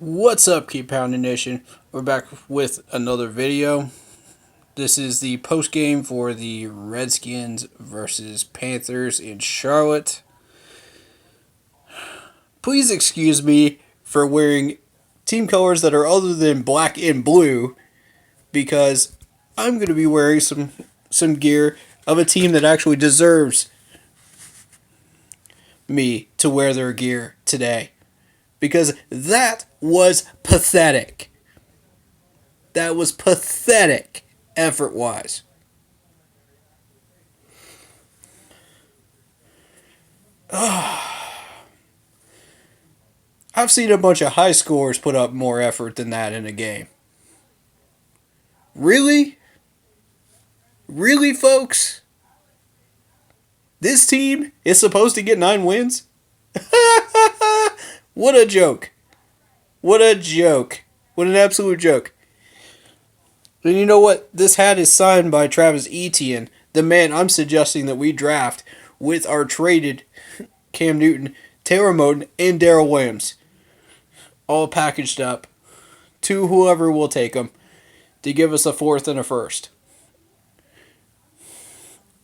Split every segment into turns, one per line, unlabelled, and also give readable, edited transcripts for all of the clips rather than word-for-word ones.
What's up, Keep Pounding Nation? We're back with another video. This is the post game for the Redskins versus Panthers in Charlotte. Please excuse me for wearing team colors that are other than black and blue, because I'm going to be wearing some gear of a team that actually deserves me to wear their gear today. Because that was pathetic. That was pathetic, effort-wise. I've seen a bunch of high scorers put up more effort than that in a game. Really? Really, folks? This team is supposed to get 9 wins? What a joke. What a joke. What an absolute joke. And you know what? This hat is signed by Travis Etienne, the man I'm suggesting that we draft with our traded Cam Newton, Taylor Moton, and Darrell Williams. All packaged up to whoever will take them to give us a fourth and a first,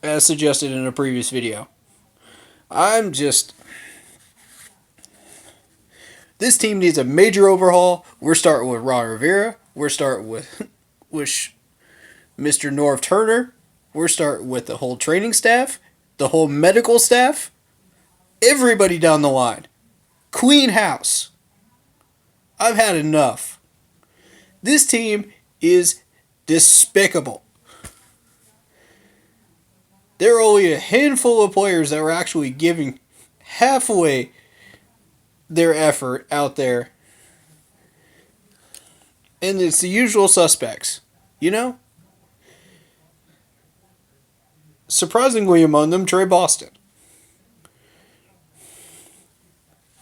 as suggested in a previous video. This team needs a major overhaul. We're starting with Ron Rivera. We're starting with Mr. Norv Turner. We're starting with the whole training staff, the whole medical staff, everybody down the line. Clean house. I've had enough. This team is despicable. There are only a handful of players that are actually giving halfway their effort out there. And it's the usual suspects, you know? Surprisingly among them, Trey Boston.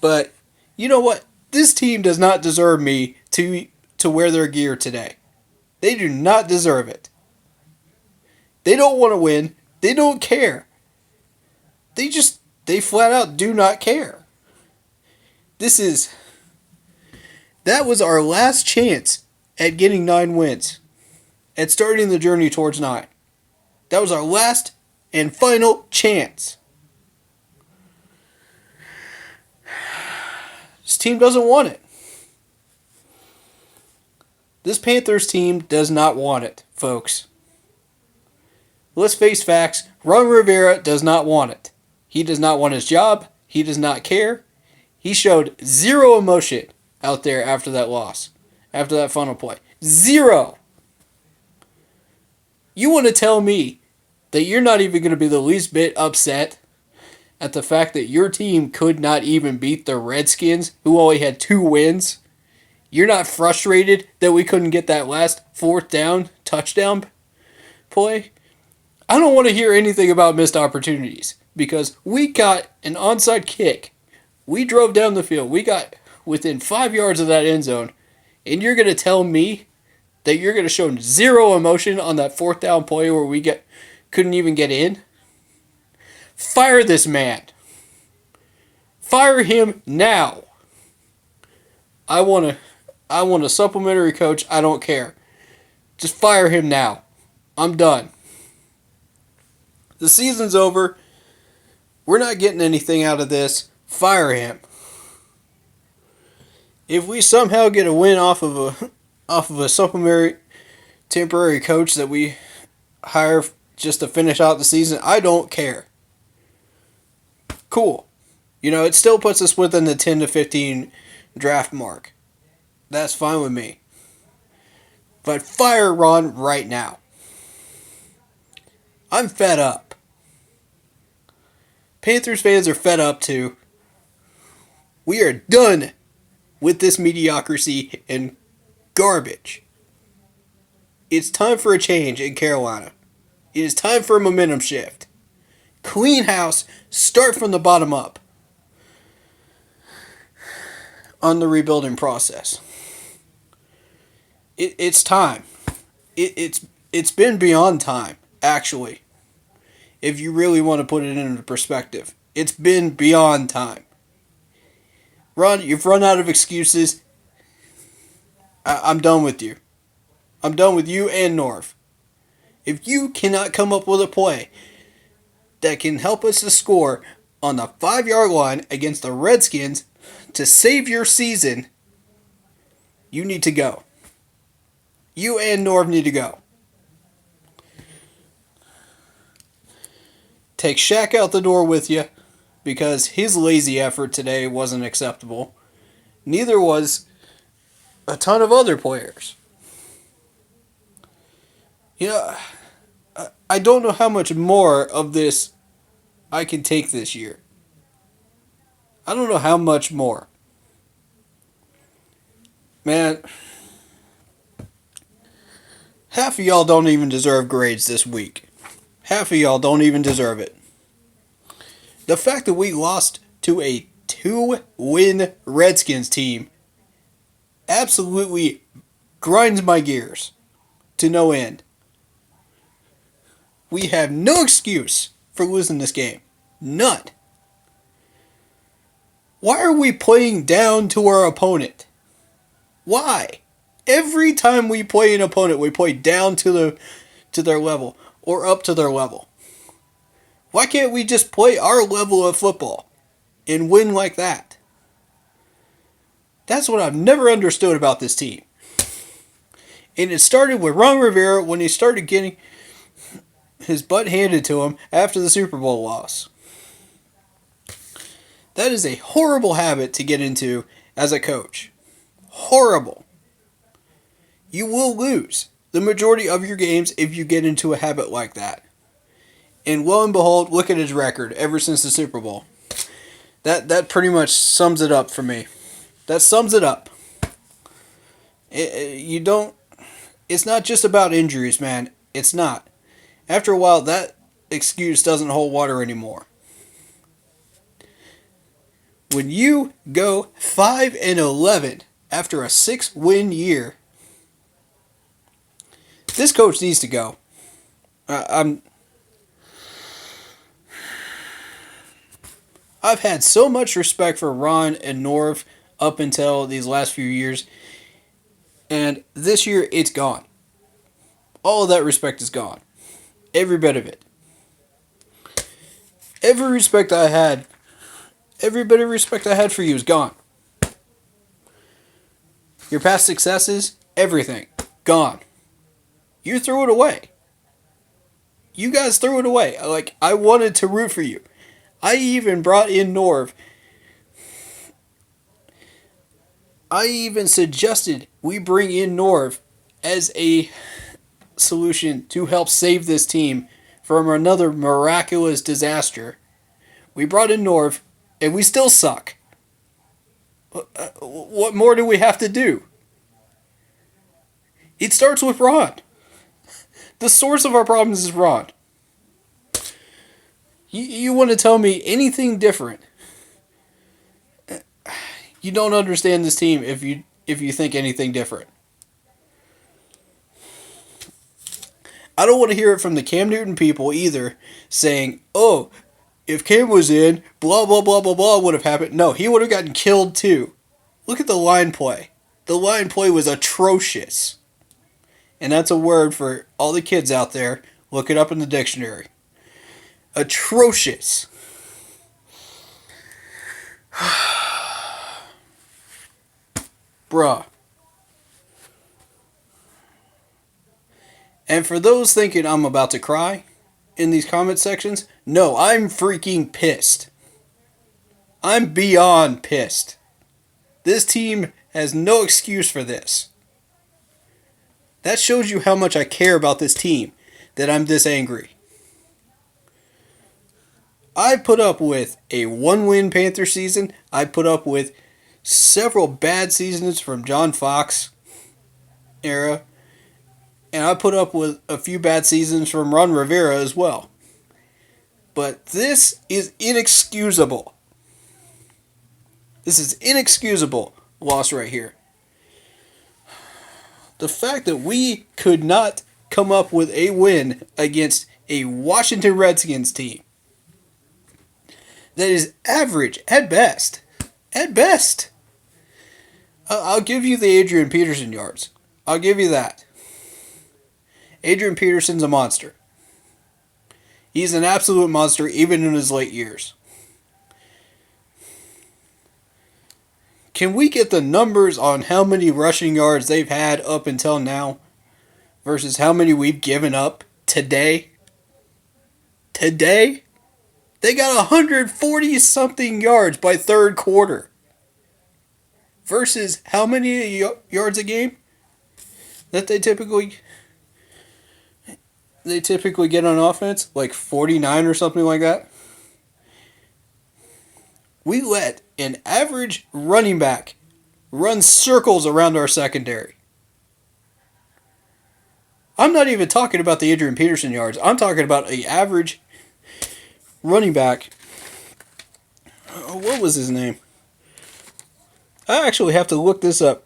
But you know what? This team does not deserve me to wear their gear today. They do not deserve it. They don't want to win. They don't care. They flat out do not care. That was our last chance at getting 9 wins, at starting the journey towards 9. That was our last and final chance. This team doesn't want it. This Panthers team does not want it, folks. Let's face facts. Ron Rivera does not want it. He does not want his job. He does not care. He showed zero emotion out there after that loss, after that final play. Zero. You want to tell me that you're not even going to be the least bit upset at the fact that your team could not even beat the Redskins, who only had 2 wins? You're not frustrated that we couldn't get that last 4th down touchdown play? I don't want to hear anything about missed opportunities, because we got an onside kick. We drove down the field. We got within 5 yards of that end zone. And you're going to tell me that you're going to show zero emotion on that 4th down play where we couldn't even get in? Fire this man. Fire him now. I want a supplementary coach. I don't care. Just fire him now. I'm done. The season's over. We're not getting anything out of this. Fire him. If we somehow get a win off of a supplementary temporary coach that we hire just to finish out the season, I don't care. Cool. You know, it still puts us within the 10 to 15 draft mark. That's fine with me. But fire Ron right now. I'm fed up. Panthers fans are fed up too. We are done with this mediocrity and garbage. It's time for a change in Carolina. It is time for a momentum shift. Clean house, start from the bottom up on the rebuilding process. It's time. It's been beyond time, actually. If you really want to put it into perspective, it's been beyond time. Ron, you've run out of excuses. I'm done with you. I'm done with you and Norv. If you cannot come up with a play that can help us to score on the 5-yard line against the Redskins to save your season, you need to go. You and Norv need to go. Take Shaq out the door with you because his lazy effort today wasn't acceptable. Neither was a ton of other players. You know, I don't know how much more of this I can take this year. I don't know how much more. Man, half of y'all don't even deserve grades this week. Half of y'all don't even deserve it. The fact that we lost to a 2-win Redskins team absolutely grinds my gears to no end. We have no excuse for losing this game. None. Why are we playing down to our opponent? Why? Every time we play an opponent, we play down to their level or up to their level. Why can't we just play our level of football and win like that? That's what I've never understood about this team. And it started with Ron Rivera when he started getting his butt handed to him after the Super Bowl loss. That is a horrible habit to get into as a coach. Horrible. You will lose the majority of your games if you get into a habit like that. And lo and behold, look at his record ever since the Super Bowl. That pretty much sums it up for me. That sums it up. It's not just about injuries, man. It's not. After a while, that excuse doesn't hold water anymore. When you go 5-11 after a 6-win year, this coach needs to go. I've had so much respect for Ron and Norv up until these last few years, and this year it's gone. All of that respect is gone. Every bit of it. Every bit of respect I had for you is gone. Your past successes, everything, gone. You threw it away. You guys threw it away. I wanted to root for you. I even brought in Norv. I even suggested we bring in Norv as a solution to help save this team from another miraculous disaster. We brought in Norv, and we still suck. What more do we have to do? It starts with Ron. The source of our problems is Ron. You want to tell me anything different? You don't understand this team if you think anything different. I don't want to hear it from the Cam Newton people either, saying, oh, if Cam was in, blah, blah, blah, blah, blah would have happened. No, he would have gotten killed too. Look at the line play. The line play was atrocious. And that's a word for all the kids out there. Look it up in the dictionary. Atrocious. Bruh. And for those thinking I'm about to cry in these comment sections, no, I'm freaking pissed. I'm beyond pissed. This team has no excuse for this. That shows you how much I care about this team, that I'm this angry. I put up with a 1-win Panther season. I put up with several bad seasons from John Fox era. And I put up with a few bad seasons from Ron Rivera as well. But this is inexcusable. This is inexcusable loss right here. The fact that we could not come up with a win against a Washington Redskins team that is average at best. At best. I'll give you the Adrian Peterson yards. I'll give you that. Adrian Peterson's a monster. He's an absolute monster even in his late years. Can we get the numbers on how many rushing yards they've had up until now versus how many we've given up today? Today? They got 140 something yards by third quarter. Versus how many yards a game that they typically get on offense? Like 49 or something like that. We let an average running back run circles around our secondary. I'm not even talking about the Adrian Peterson yards. I'm talking about an average running back. What was his name? I actually have to look this up.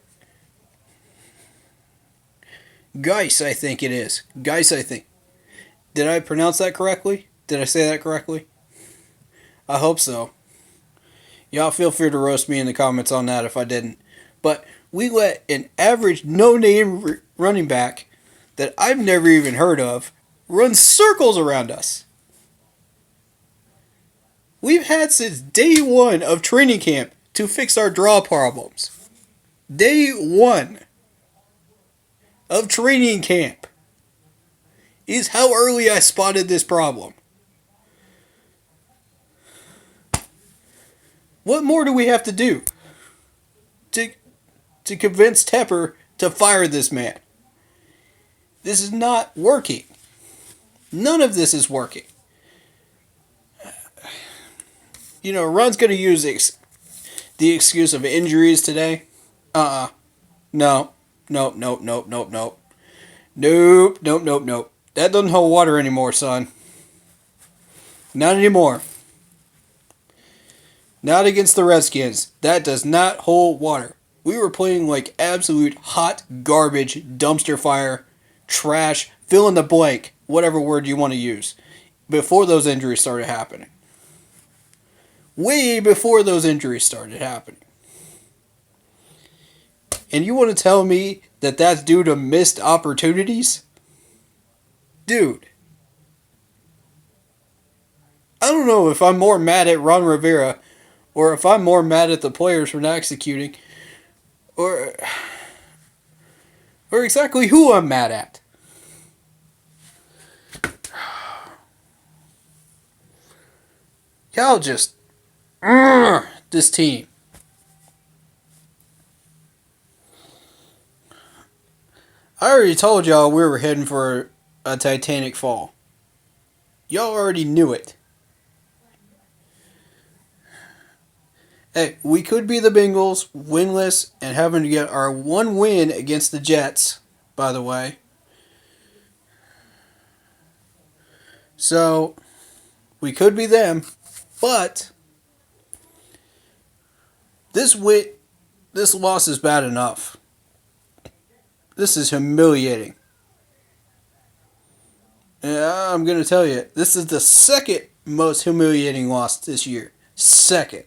Geis, I think it is. Geis, I think. Did I pronounce that correctly? Did I say that correctly? I hope so. Y'all feel free to roast me in the comments on that if I didn't. But we let an average no-name running back that I've never even heard of run circles around us. We've had since day one of training camp to fix our draw problems. Day one of training camp is how early I spotted this problem. What more do we have to do to convince Tepper to fire this man? This is not working. None of this is working. You know, Ron's going to use the excuse of injuries today. No. Nope. That doesn't hold water anymore, son. Not anymore. Not against the Redskins. That does not hold water. We were playing like absolute hot garbage, dumpster fire, trash, fill in the blank, whatever word you want to use, before those injuries started happening. Way before those injuries started happening. And you want to tell me that that's due to missed opportunities? Dude. I don't know if I'm more mad at Ron Rivera or if I'm more mad at the players for not executing or exactly who I'm mad at. Y'all just this team. I already told y'all we were heading for a Titanic fall. Y'all already knew it. Hey, we could be the Bengals, winless, and having to get our one win against the Jets, by the way. So, we could be them, but this loss is bad enough. This is humiliating. Yeah, I'm going to tell you, this is the second most humiliating loss this year. Second.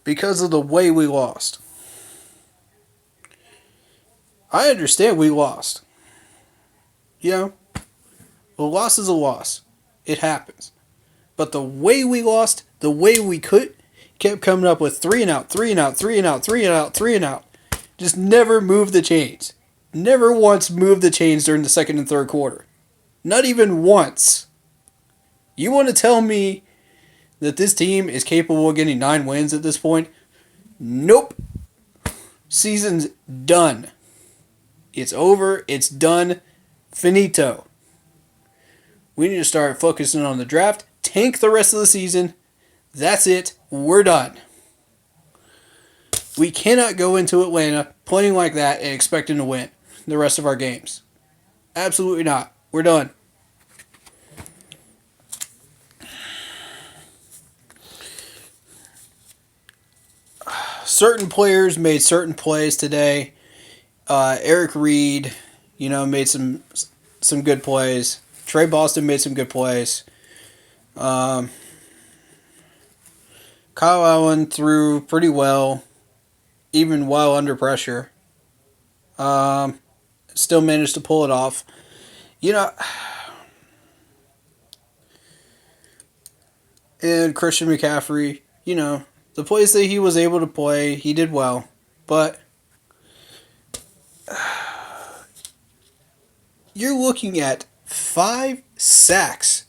Because of the way we lost. I understand we lost. You know, a loss is a loss. It happens. But the way we lost, the way we kept coming up with 3 and out, 3 and out, 3 and out, 3 and out, 3 and out. Just never moved the chains. Never once moved the chains during the second and third quarter. Not even once. You want to tell me that this team is capable of getting 9 wins at this point? Nope. Season's done. It's over. It's done. Finito. We need to start focusing on the draft. Tank the rest of the season. That's it. We're done. We cannot go into Atlanta playing like that and expecting to win the rest of our games. Absolutely not. We're done. Certain players made certain plays today. Eric Reed, made some good plays. Trey Boston made some good plays. Kyle Allen threw pretty well, even while under pressure. Um, Still managed to pull it off. You know, and Christian McCaffrey, the plays that he was able to play, he did well. But you're looking at 5 sacks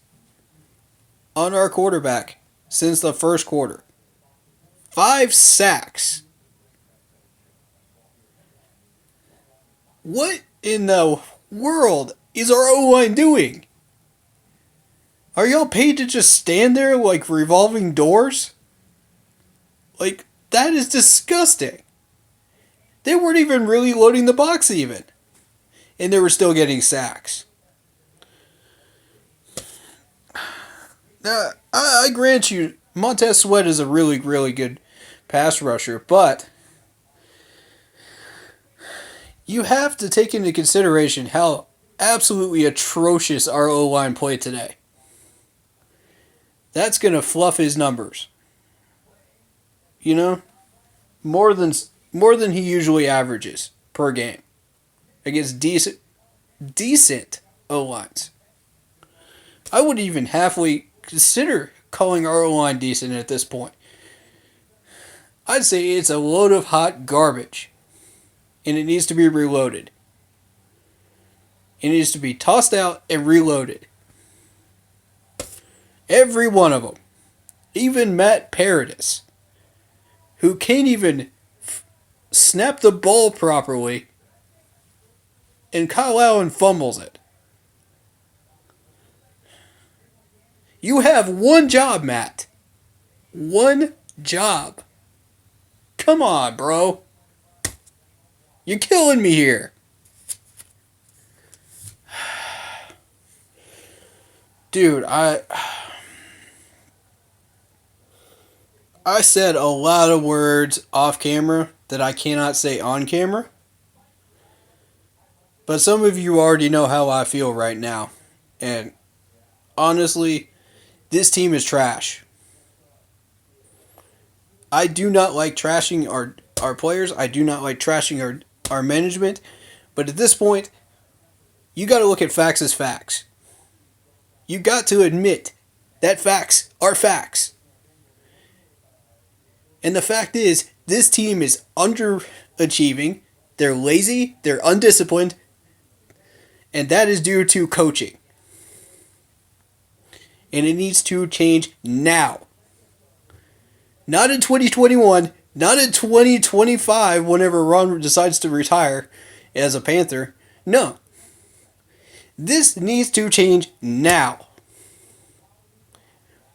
on our quarterback since the first quarter. 5 sacks. What in the world is our O-line doing? Are y'all paid to just stand there like revolving doors? Like, that is disgusting. They weren't even really loading the box even. And they were still getting sacks. Now, I grant you, Montez Sweat is a really, really good pass rusher, but you have to take into consideration how absolutely atrocious our O-line played today. That's going to fluff his numbers. More than he usually averages per game against decent O-lines. I wouldn't even halfway consider calling our O-line decent at this point. I'd say it's a load of hot garbage, and it needs to be reloaded. It needs to be tossed out and reloaded. Every one of them. Even Matt Paradis, who can't even snap the ball properly, and Kyle Allen fumbles it. You have one job, Matt. One job. Come on, bro. You're killing me here. Dude, I said a lot of words off camera that I cannot say on camera. But some of you already know how I feel right now. And honestly, this team is trash. I do not like trashing our players. I do not like trashing our management. But at this point, you got to look at facts as facts. You got to admit that facts are facts. And the fact is, this team is underachieving. They're lazy. They're undisciplined. And that is due to coaching. And it needs to change now. Not in 2021. Not in 2025 whenever Ron decides to retire as a Panther. No. This needs to change now.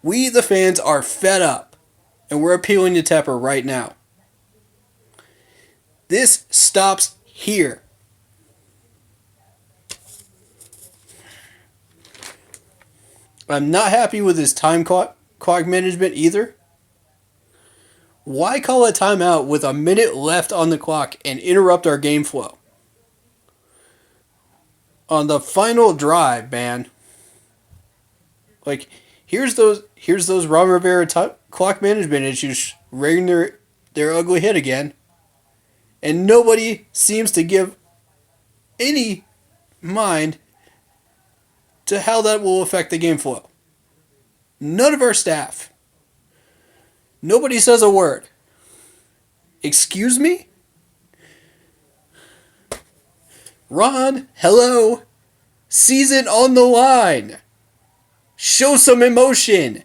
We, the fans, are fed up. And we're appealing to Tepper right now. This stops here. I'm not happy with his time clock management either. Why call a timeout with a minute left on the clock and interrupt our game flow? On the final drive, man. Like, here's those Ron Rivera clock management issues rearing their ugly head again. And nobody seems to give any mind to how that will affect the game flow. None of our staff. Nobody says a word. Excuse me? Ron, hello. Season on the line. Show some emotion.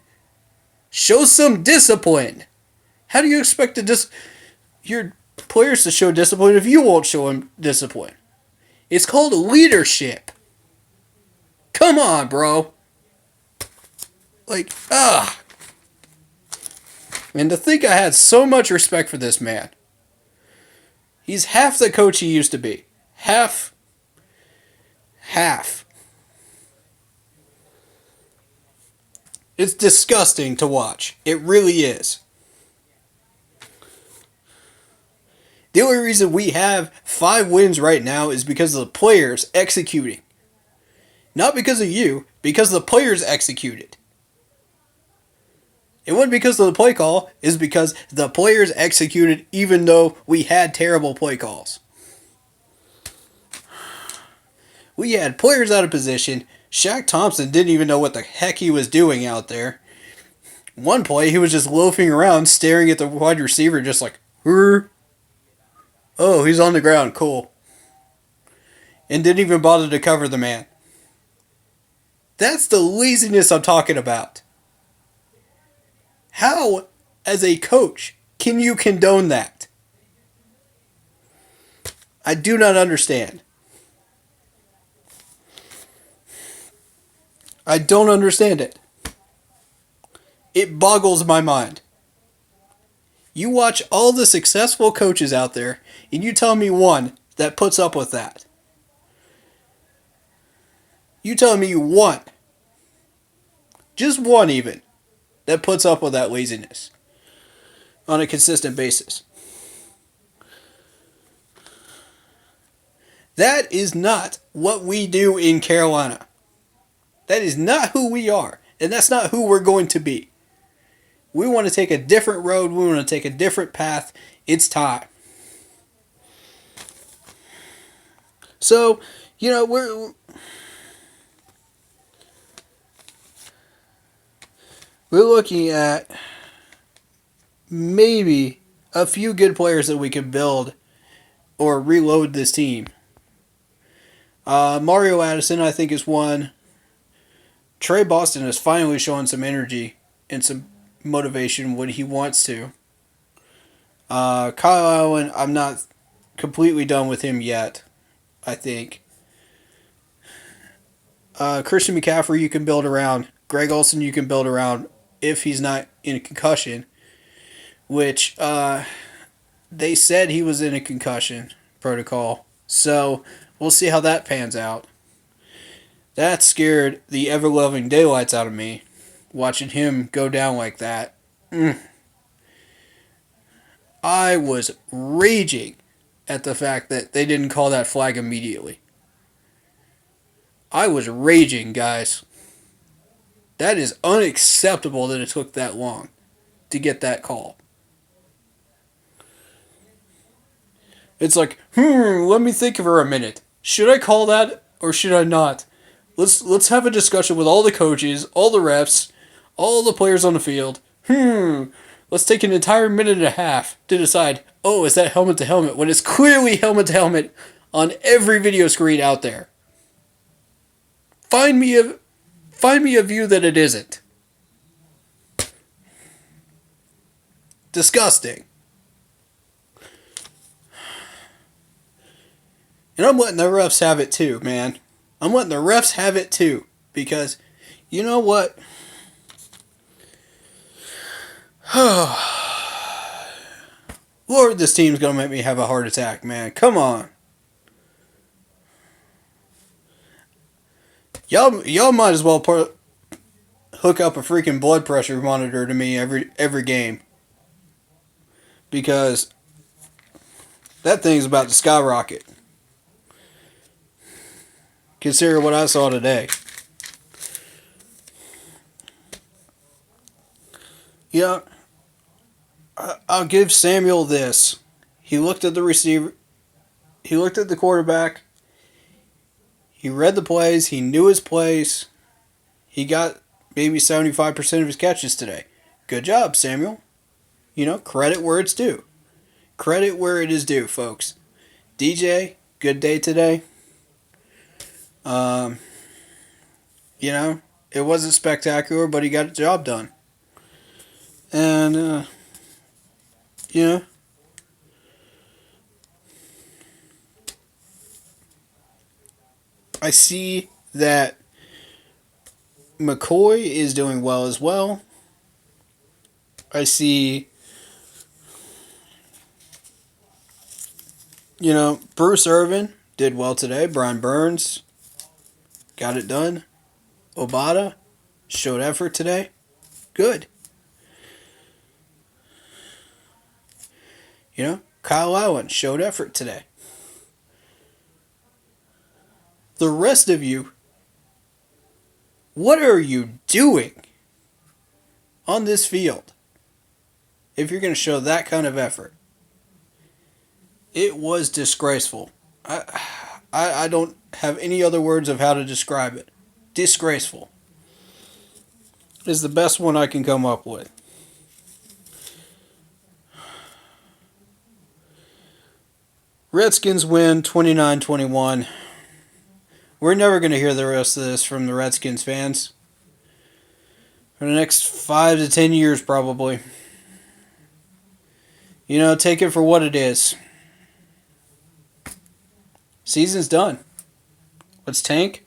Show some discipline. How do you expect your players to show discipline if you won't show them discipline? It's called leadership. Come on, bro. Like, And to think I had so much respect for this man. He's half the coach he used to be. Half. It's disgusting to watch. It really is. The only reason we have 5 wins right now is because of the players executing. Not because of you, because the players executed. It wasn't because of the play call. It's because the players executed even though we had terrible play calls. We had players out of position. Shaq Thompson didn't even know what the heck he was doing out there. One play, he was just loafing around, staring at the wide receiver, just like, oh, he's on the ground, cool. And didn't even bother to cover the man. That's the laziness I'm talking about. How, as a coach, can you condone that? I do not understand. I don't understand it. It boggles my mind. You watch all the successful coaches out there, and you tell me one that puts up with that. You tell me one, just one even, that puts up with that laziness on a consistent basis. That is not what we do in Carolina. That is not who we are, and that's not who we're going to be. We want to take a different road. We want to take a different path. It's time. So, we're looking at maybe a few good players that we can build or reload this team. Mario Addison, I think, is one. Trey Boston is finally showing some energy and some motivation when he wants to. Kyle Allen, I'm not completely done with him yet, I think. Christian McCaffrey you can build around. Greg Olsen you can build around if he's not in a concussion, which they said he was in a concussion protocol. So we'll see how that pans out. That scared the ever-loving daylights out of me, watching him go down like that. I was raging at the fact that they didn't call that flag immediately. I was raging, guys. That is unacceptable that it took that long to get that call. It's like, let me think for a minute. Should I call that or should I not? Let's have a discussion with all the coaches, all the refs, all the players on the field. Let's take an entire minute and a half to decide, is that helmet to helmet? When it's clearly helmet to helmet on every video screen out there. Find me a view that it isn't. Disgusting. And I'm letting the refs have it too, man. I'm letting the refs have it too. Because, you know what? Lord, this team's going to make me have a heart attack, man. Come on. Y'all might as well hook up a freaking blood pressure monitor to me every game. Because that thing's about to skyrocket. Consider what I saw today. Yeah, I'll give Samuel this. He looked at the receiver. He looked at the quarterback. He read the plays. He knew his plays. He got maybe 75% of his catches today. Good job, Samuel. Credit where it's due. Credit where it is due, folks. DJ, good day today. It wasn't spectacular, but he got the job done. And, I see that McCoy is doing well as well. I see, Bruce Irvin did well today. Brian Burns got it done. Obata showed effort today. Good. Kyle Allen showed effort today. The rest of you, what are you doing? on this field, if you're going to show that kind of effort. It was disgraceful. I don't have any other words of how to describe it. Disgraceful is the best one I can come up with. Redskins win 29-21. We're never going to hear the rest of this from the Redskins fans. For the next 5 to 10 years, probably. You know, take it for what it is. Season's done. Let's tank.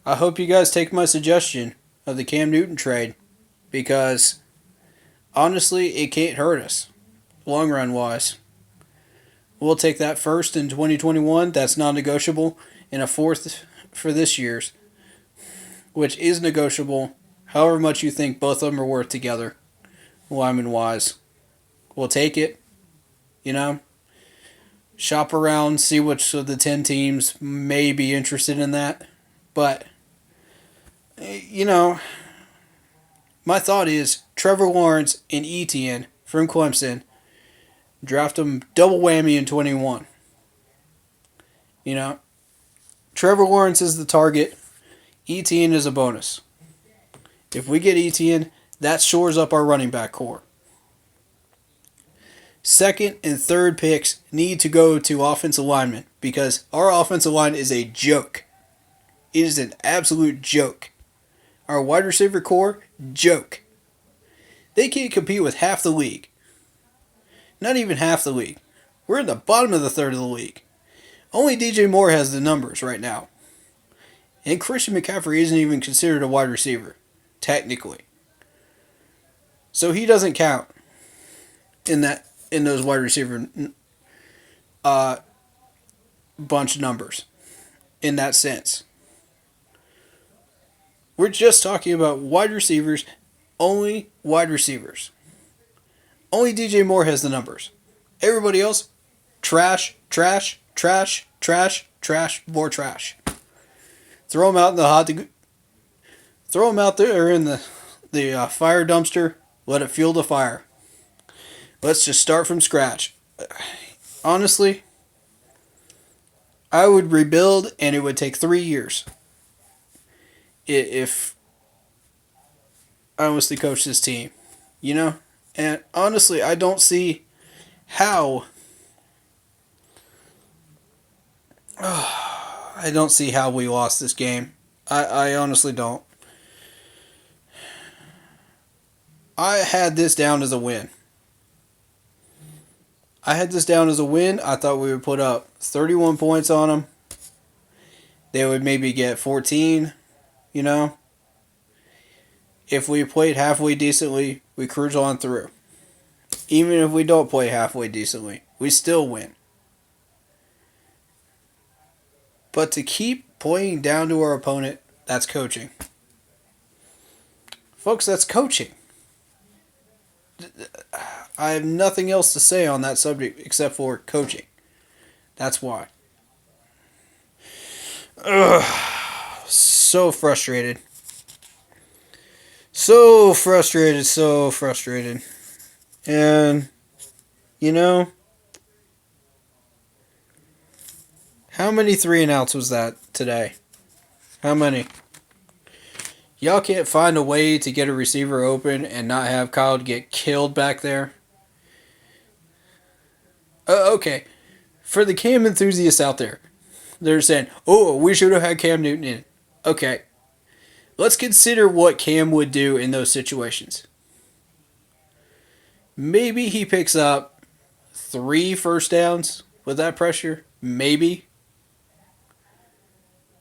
I hope you guys take my suggestion of the Cam Newton trade, because honestly, it can't hurt us, long run wise. We'll take that first in 2021. That's non-negotiable, and a fourth for this year's, which is negotiable. However much you think both of them are worth together, lineman wise, we'll take it. You know, shop around, see which of the 10 teams may be interested in that, but. You know, my thought is Trevor Lawrence and Etienne from Clemson, draft them double whammy in 21. You know, Trevor Lawrence is the target. Etienne is a bonus. If we get Etienne, that shores up our running back core. Second and third picks need to go to offensive linemen, because our offensive line is a joke. It is an absolute joke. Our wide receiver core, joke. They can't compete with half the league. Not even half the league. We're in the bottom of the third of the league. Only DJ Moore has the numbers right now. And Christian McCaffrey isn't even considered a wide receiver, technically. So he doesn't count in those wide receiver bunch numbers in that sense. We're just talking about wide receivers, only wide receivers. Only DJ Moore has the numbers. Everybody else, trash, trash, trash, trash, trash, more trash. Throw them out in the throw them out there in the fire dumpster. Let it fuel the fire. Let's just start from scratch. Honestly, I would rebuild, and it would take 3 years. If I was to coach this team, you know? And honestly, I don't see how. I don't see how we lost this game. I honestly don't. I had this down as a win. I thought we would put up 31 points on them. They would maybe get 14. You know, if we played halfway decently, we cruise on through. Even if we don't play halfway decently, we still win. But to keep playing down to our opponent, that's coaching. Folks, that's coaching. I have nothing else to say on that subject except for coaching. That's why. So frustrated. So frustrated. And, you know, how many 3-and-outs was that today? How many? Y'all can't find a way to get a receiver open and not have Kyle get killed back there? Okay. For the Cam enthusiasts out there, they're saying, oh, we should have had Cam Newton in. Okay. Let's consider what Cam would do in those situations. Maybe he picks up 3 first downs with that pressure. Maybe.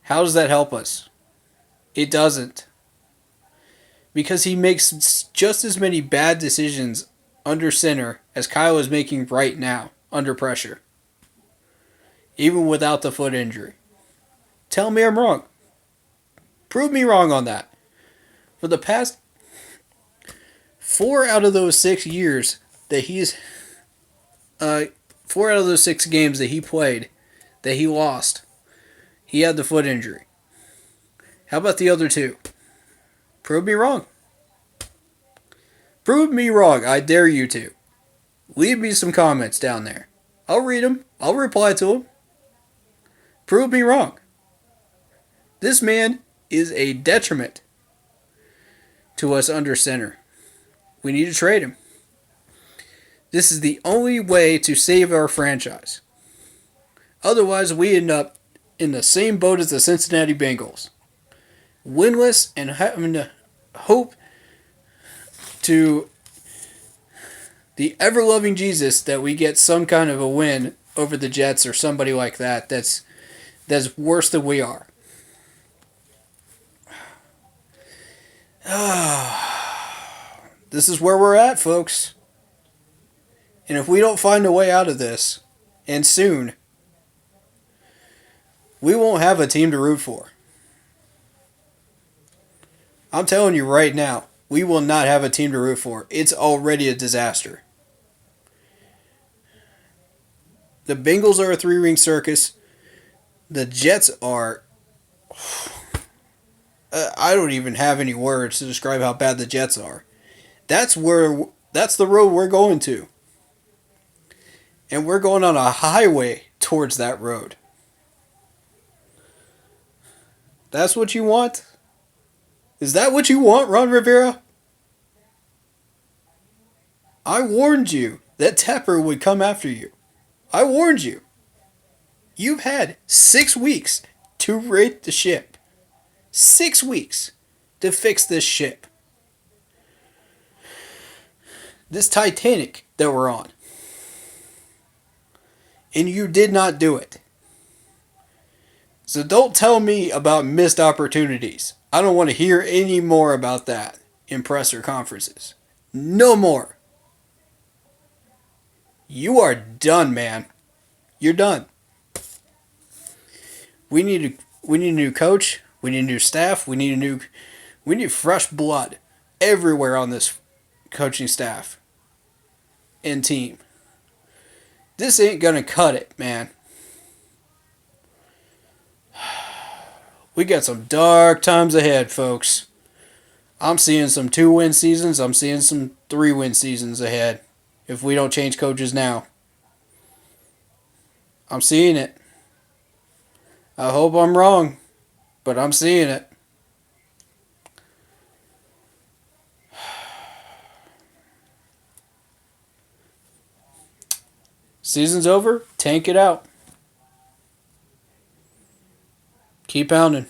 How does that help us? It doesn't. Because he makes just as many bad decisions under center as Kyle is making right now under pressure. Even without the foot injury. Tell me I'm wrong. Prove me wrong on that. For the past 4 out of those 6 years that 4 out of those 6 games that he played, that he lost, he had the foot injury. How about the other 2? Prove me wrong. Prove me wrong. I dare you to. Leave me some comments down there. I'll read them. I'll reply to them. Prove me wrong. This man is a detriment to us under center. We need to trade him. This is the only way to save our franchise. Otherwise, we end up in the same boat as the Cincinnati Bengals. Winless and having to hope to the ever-loving Jesus that we get some kind of a win over the Jets or somebody like that that's worse than we are. This is where we're at, folks. And if we don't find a way out of this, and soon, we won't have a team to root for. I'm telling you right now, we will not have a team to root for. It's already a disaster. The Bengals are a three-ring circus. The Jets are... I don't even have any words to describe how bad the Jets are. That's the road we're going to. And we're going on a highway towards that road. That's what you want? Is that what you want, Ron Rivera? I warned you that Tepper would come after you. I warned you. You've had 6 weeks to right the ship. 6 weeks to fix this ship. This Titanic that we're on. And you did not do it. So don't tell me about missed opportunities. I don't want to hear any more about that in presser conferences. No more. You are done, man. You're done. We need a new coach. We need a new staff. We need fresh blood everywhere on this coaching staff and team. This ain't gonna cut it, man. We got some dark times ahead, folks. I'm seeing some 2-win seasons. I'm seeing some 3-win seasons ahead if we don't change coaches now. I'm seeing it. I hope I'm wrong, but I'm seeing it. Season's over. Tank it out. Keep pounding.